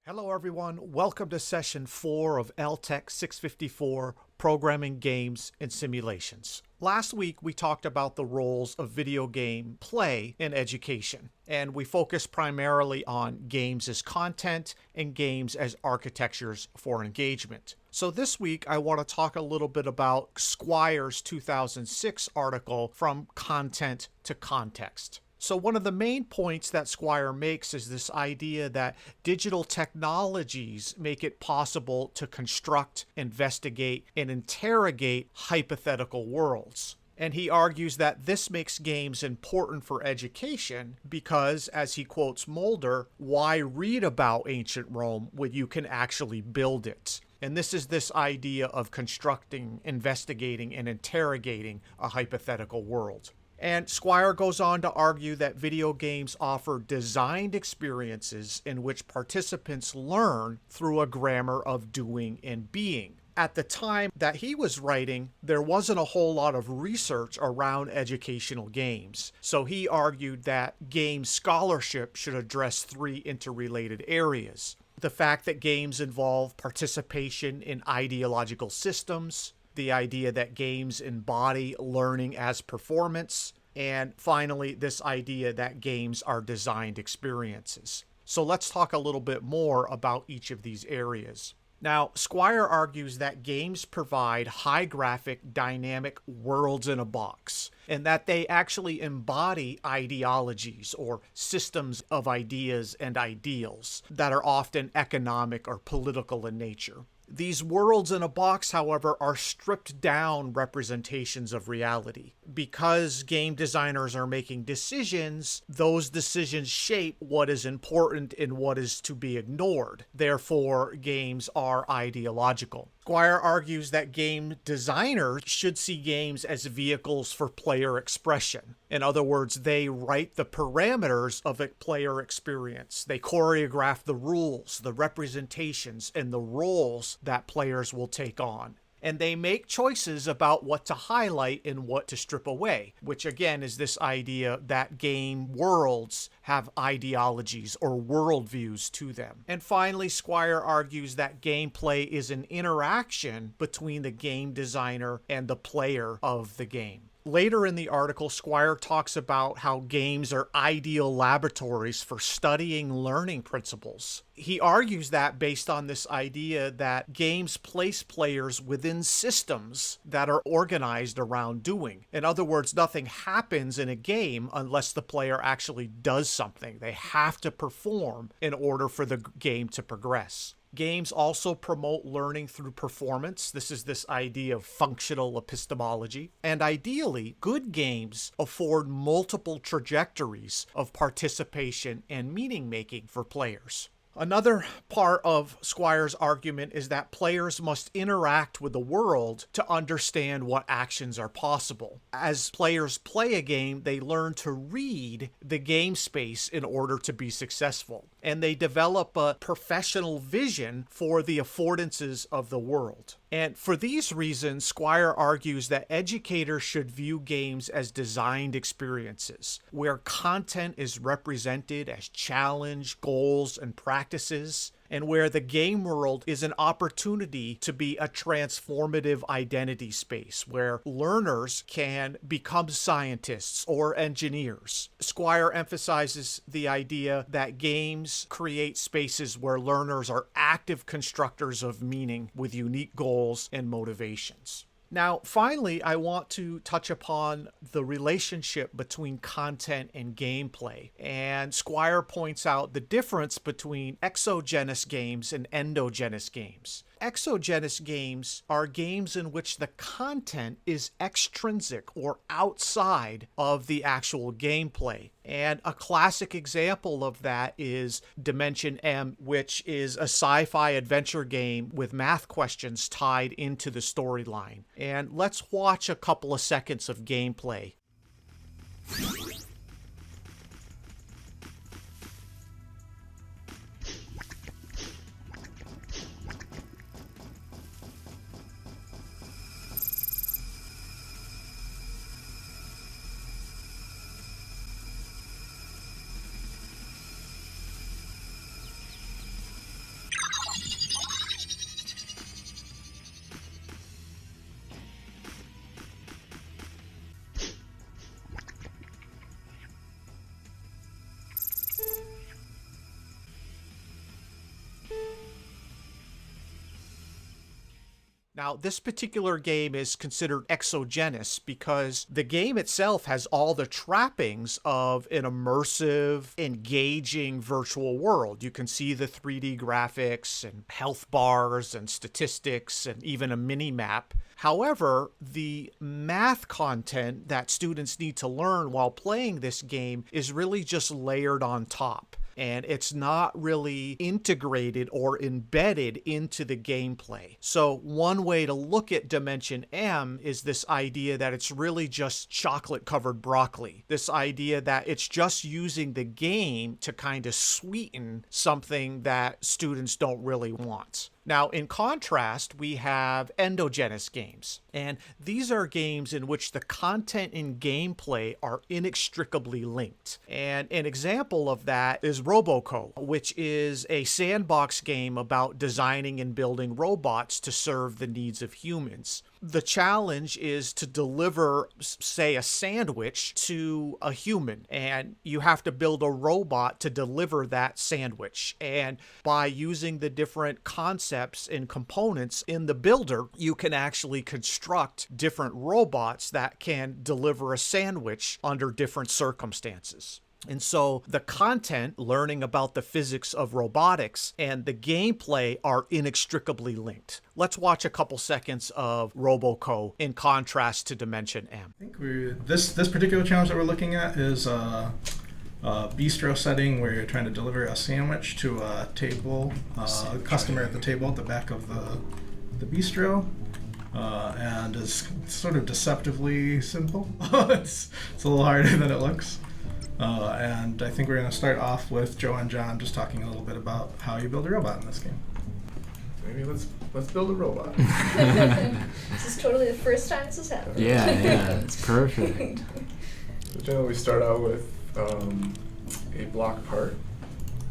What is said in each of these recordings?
Hello everyone, welcome to session 4 of LTEC 654, Programming Games and Simulations. Last week we talked about the roles of video game play in education, and we focused primarily on games as content and games as architectures for engagement. So this week I want to talk a little bit about Squire's 2006 article, From Content to Context. So one of the main points that Squire makes is this idea that digital technologies make it possible to construct, investigate, and interrogate hypothetical worlds. And he argues that this makes games important for education because, as he quotes Mulder, why read about ancient Rome when you can actually build it? And this is this idea of constructing, investigating, and interrogating a hypothetical world. And Squire goes on to argue that video games offer designed experiences in which participants learn through a grammar of doing and being. At the time that he was writing, there wasn't a whole lot of research around educational games. So he argued that game scholarship should address three interrelated areas: the fact that games involve participation in ideological systems, the idea that games embody learning as performance, and finally, this idea that games are designed experiences. So let's talk a little bit more about each of these areas. Now, Squire argues that games provide high graphic, dynamic worlds in a box, and that they actually embody ideologies or systems of ideas and ideals that are often economic or political in nature. These worlds in a box, however, are stripped down representations of reality. Because game designers are making decisions, those decisions shape what is important and what is to be ignored. Therefore, games are ideological. Squire argues that game designers should see games as vehicles for player expression. In other words, they write the parameters of a player experience. They choreograph the rules, the representations, and the roles that players will take on. And they make choices about what to highlight and what to strip away, which again is this idea that game worlds have ideologies or worldviews to them. And finally, Squire argues that gameplay is an interaction between the game designer and the player of the game. Later in the article, Squire talks about how games are ideal laboratories for studying learning principles. He argues that based on this idea that games place players within systems that are organized around doing. In other words, nothing happens in a game unless the player actually does something. They have to perform in order for the game to progress. Games also promote learning through performance. This is this idea of functional epistemology. And ideally, good games afford multiple trajectories of participation and meaning making for players. Another part of Squire's argument is that players must interact with the world to understand what actions are possible. As players play a game, they learn to read the game space in order to be successful, and they develop a professional vision for the affordances of the world. And for these reasons, Squire argues that educators should view games as designed experiences, where content is represented as challenge, goals, and practices, and where the game world is an opportunity to be a transformative identity space where learners can become scientists or engineers. Squire emphasizes the idea that games create spaces where learners are active constructors of meaning with unique goals and motivations. Now, finally, I want to touch upon the relationship between content and gameplay. And Squire points out the difference between exogenous games and endogenous games. Exogenous games are games in which the content is extrinsic or outside of the actual gameplay. And a classic example of that is Dimension M, which is a sci-fi adventure game with math questions tied into the storyline. And let's watch a couple of seconds of gameplay. Now, this particular game is considered exogenous because the game itself has all the trappings of an immersive, engaging virtual world. You can see the 3D graphics and health bars and statistics and even a mini map. However, the math content that students need to learn while playing this game is really just layered on top. And it's not really integrated or embedded into the gameplay. So one way to look at Dimension M is this idea that it's really just chocolate-covered broccoli. This idea that it's just using the game to kind of sweeten something that students don't really want. Now, in contrast, we have endogenous games, and these are games in which the content and gameplay are inextricably linked. And an example of that is Roboco, which is a sandbox game about designing and building robots to serve the needs of humans. The challenge is to deliver, say, a sandwich to a human, and you have to build a robot to deliver that sandwich. And by using the different concepts and components in the builder, you can actually construct different robots that can deliver a sandwich under different circumstances. And so the content, learning about the physics of robotics, and the gameplay are inextricably linked. Let's watch a couple seconds of Roboco in contrast to Dimension M. I think this particular challenge that we're looking at is a bistro setting where you're trying to deliver a sandwich to a table, a customer at the table at the back of the bistro. And it's sort of deceptively simple. it's a little harder than it looks. And I think we're going to start off with Joe and John just talking a little bit about how you build a robot in this game. Maybe let's build a robot. This is totally the first time this has happened. Yeah, it's perfect. So generally we start out with a block part.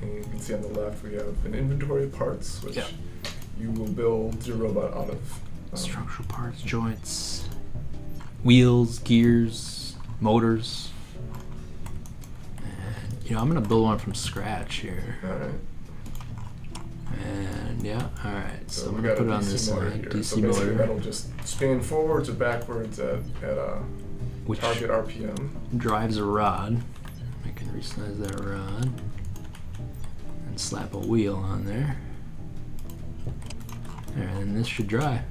And you can see on the left we have an inventory of parts, which you will build your robot out of. Structural parts, joints, wheels, gears, motors. I'm going to build one from scratch here. Alright. And alright. So I'm we going to got put it a on this DC motor line. here. DC So basically motor. that'll just spin forwards or backwards at Which target RPM. drives a rod. I can resize that rod. And slap a wheel on there. And this should drive.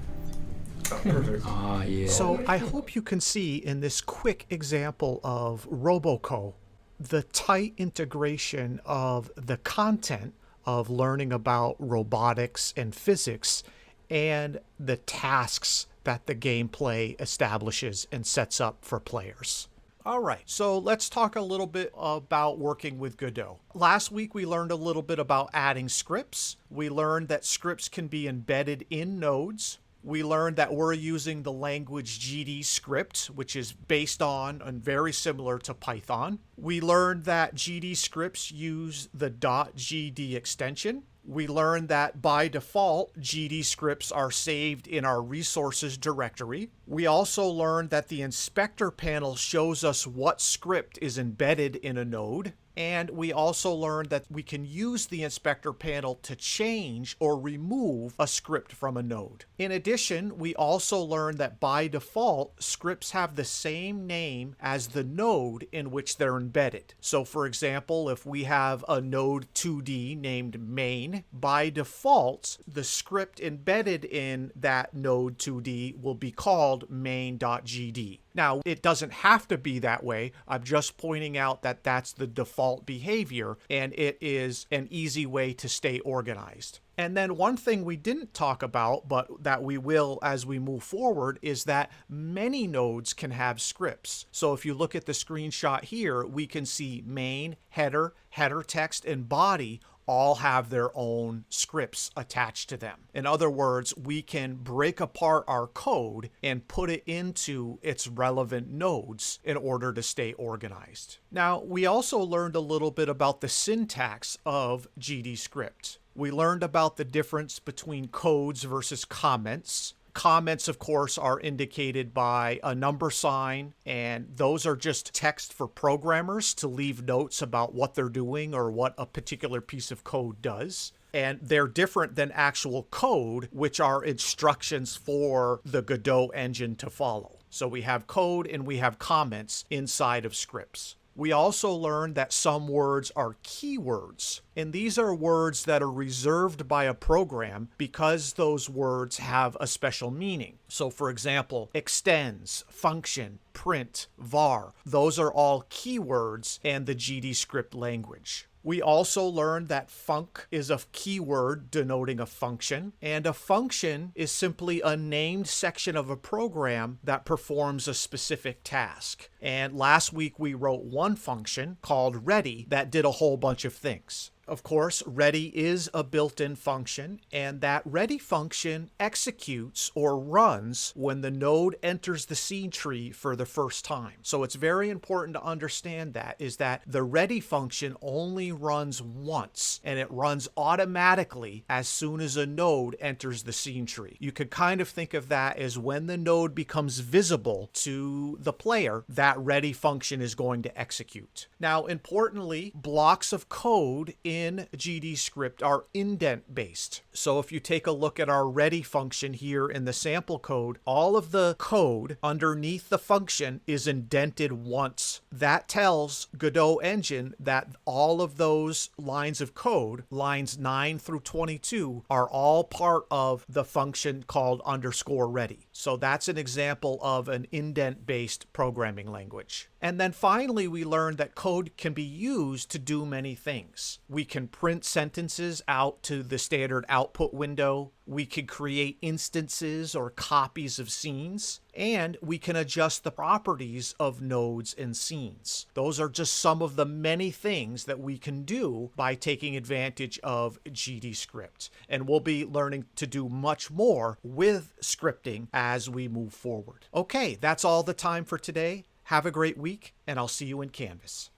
Oh, perfect. Oh, yeah. So I hope you can see in this quick example of Roboco the tight integration of the content of learning about robotics and physics and the tasks that the gameplay establishes and sets up for players. All right, so let's talk a little bit about working with Godot. Last week we learned a little bit about adding scripts. We learned that scripts can be embedded in nodes. We learned that we're using the language GD script, which is based on and very similar to Python. We learned that GD scripts use the .gd extension. We learned that by default, GD scripts are saved in our resources directory. We also learned that the inspector panel shows us what script is embedded in a node. And we also learned that we can use the inspector panel to change or remove a script from a node. In addition, we also learned that by default, scripts have the same name as the node in which they're embedded. So for example, if we have a node 2D named main, by default, the script embedded in that node 2D will be called main.gd. Now, it doesn't have to be that way. I'm just pointing out that that's the default behavior, and it is an easy way to stay organized. And then one thing we didn't talk about, but that we will as we move forward, is that many nodes can have scripts. So if you look at the screenshot here, we can see main, header, header text, and body all have their own scripts attached to them. In other words, we can break apart our code and put it into its relevant nodes in order to stay organized. Now, we also learned a little bit about the syntax of GD script. We learned about the difference between codes versus comments. Comments, of course, are indicated by a number sign, and those are just text for programmers to leave notes about what they're doing or what a particular piece of code does. And they're different than actual code, which are instructions for the Godot engine to follow. So we have code and we have comments inside of scripts. We also learned that some words are keywords, and these are words that are reserved by a program because those words have a special meaning. So for example, extends, function, print, var, those are all keywords in the GD script language. We also learned that func is a keyword denoting a function, and a function is simply a named section of a program that performs a specific task. And last week we wrote one function called ready that did a whole bunch of things. Of course, ready is a built-in function, and that ready function executes or runs when the node enters the scene tree for the first time. So it's very important to understand that the ready function only runs once, and it runs automatically as soon as a node enters the scene tree. You could kind of think of that as when the node becomes visible to the player, that ready function is going to execute. Now, importantly, blocks of code in GD script are indent based. So if you take a look at our ready function here in the sample code, all of the code underneath the function is indented once. That tells Godot engine that all of those lines of code, lines 9 through 22, are all part of the function called _ready. So that's an example of an indent based programming language. And then finally, we learned that code can be used to do many things. We can print sentences out to the standard output window. We can create instances or copies of scenes, and we can adjust the properties of nodes and scenes. Those are just some of the many things that we can do by taking advantage of GD script. And we'll be learning to do much more with scripting as we move forward. Okay, that's all the time for today. Have a great week, and I'll see you in Canvas.